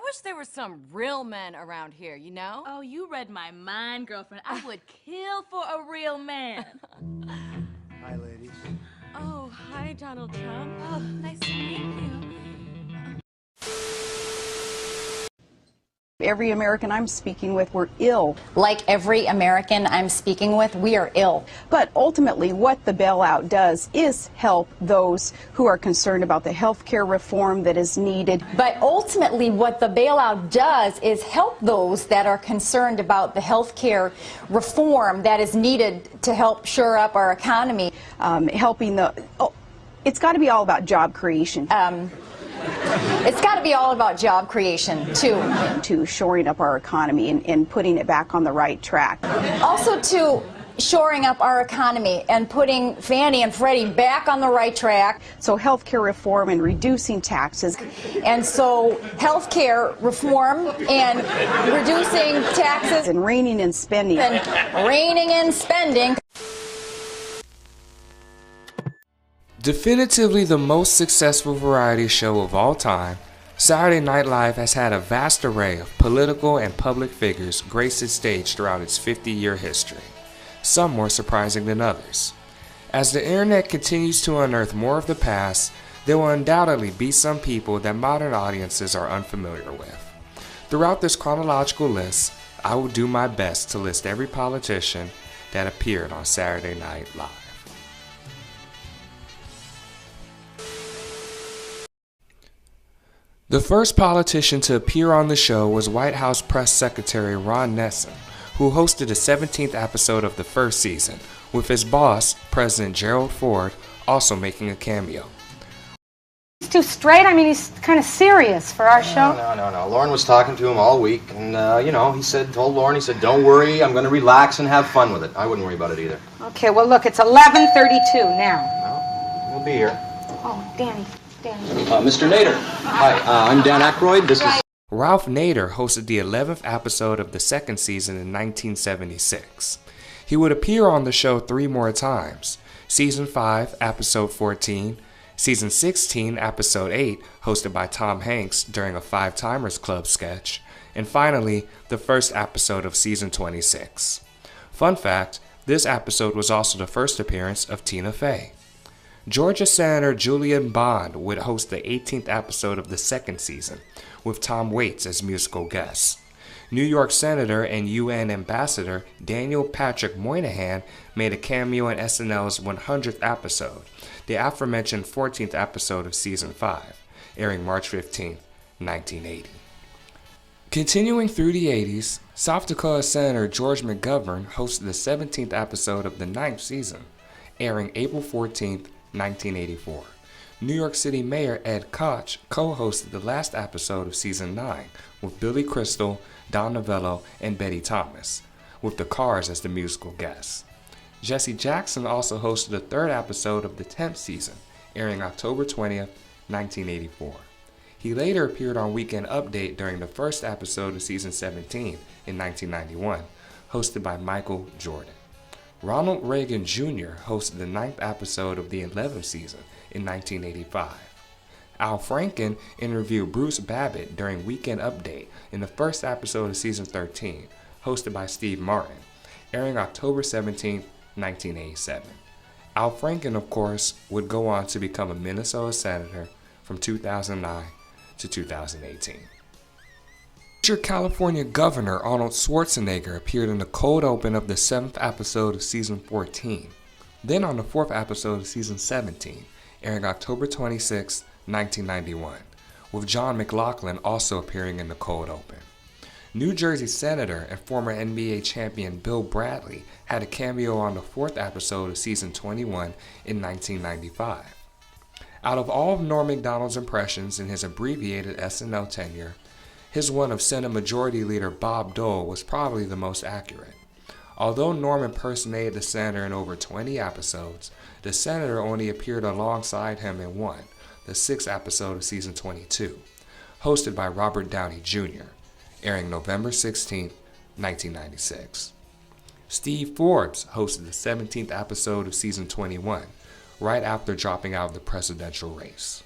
wish there were some real men around here, you know? Oh, you read my mind, girlfriend. I would kill for a real man. Hi, ladies. Oh, hi, Donald Trump. Oh, nice to meet you. Every American I'm speaking with, we're ill. Like every American I'm speaking with, we are ill. But ultimately, what the bailout does is help those who are concerned about the health care reform that is needed. But ultimately, what the bailout does is help those that are concerned about the health care reform that is needed to help shore up our economy. It's got to be all about job creation. It's got to be all about job creation, too. To shoring up our economy and putting it back on the right track. Also to shoring up our economy and putting Fannie and Freddie back on the right track. So health care reform and reducing taxes. And so health care reform and reducing taxes. And reining in spending. And reining in spending. Definitively the most successful variety show of all time, Saturday Night Live has had a vast array of political and public figures grace its stage throughout its 50-year history, some more surprising than others. As the internet continues to unearth more of the past, there will undoubtedly be some people that modern audiences are unfamiliar with. Throughout this chronological list, I will do my best to list every politician that appeared on Saturday Night Live. The first politician to appear on the show was White House Press Secretary Ron Nessen, who hosted the 17th episode of the first season, with his boss, President Gerald Ford, also making a cameo. He's too straight. I mean, he's kind of serious for our show. No. Lauren was talking to him all week, and, told Lauren, don't worry, I'm going to relax and have fun with it. I wouldn't worry about it either. Okay, well, look, it's 11:32 now. Well, we'll be here. Oh, Danny. Mr. Nader. Hi, I'm Dan Aykroyd. This is... Ralph Nader hosted the 11th episode of the second season in 1976. He would appear on the show 3 more times. Season 5, Episode 14, Season 16, Episode 8, hosted by Tom Hanks during a Five Timers Club sketch, and finally, the first episode of Season 26. Fun fact, this episode was also the first appearance of Tina Fey. Georgia Senator Julian Bond would host the 18th episode of the second season, with Tom Waits as musical guest. New York Senator and UN Ambassador Daniel Patrick Moynihan made a cameo in SNL's 100th episode, the aforementioned 14th episode of Season 5, airing March 15, 1980. Continuing through the 80s, South Dakota Senator George McGovern hosted the 17th episode of the 9th season, airing April 14, 1984. New York City Mayor Ed Koch co-hosted the last episode of Season 9 with Billy Crystal, Don Novello, and Betty Thomas, with the Cars as the musical guests. Jesse Jackson also hosted the 3rd episode of the 10th season, airing October 20th, 1984. He later appeared on Weekend Update during the 1st episode of Season 17 in 1991, hosted by Michael Jordan. Ronald Reagan Jr. hosted the 9th episode of the 11th season in 1985. Al Franken interviewed Bruce Babbitt during Weekend Update in the 1st episode of Season 13, hosted by Steve Martin, airing October 17, 1987. Al Franken, of course, would go on to become a Minnesota Senator from 2009 to 2018. Future California Governor Arnold Schwarzenegger appeared in the cold open of the 7th episode of Season 14, then on the 4th episode of Season 17, airing October 26, 1991, with John McLaughlin also appearing in the cold open. New Jersey Senator and former NBA champion Bill Bradley had a cameo on the 4th episode of Season 21 in 1995. Out of all of Norm Macdonald's impressions in his abbreviated SNL tenure, his one of Senate Majority Leader Bob Dole was probably the most accurate. Although Norm impersonated the senator in over 20 episodes, the senator only appeared alongside him in one, the 6th episode of Season 22, hosted by Robert Downey Jr., airing November 16, 1996. Steve Forbes hosted the 17th episode of Season 21, right after dropping out of the presidential race.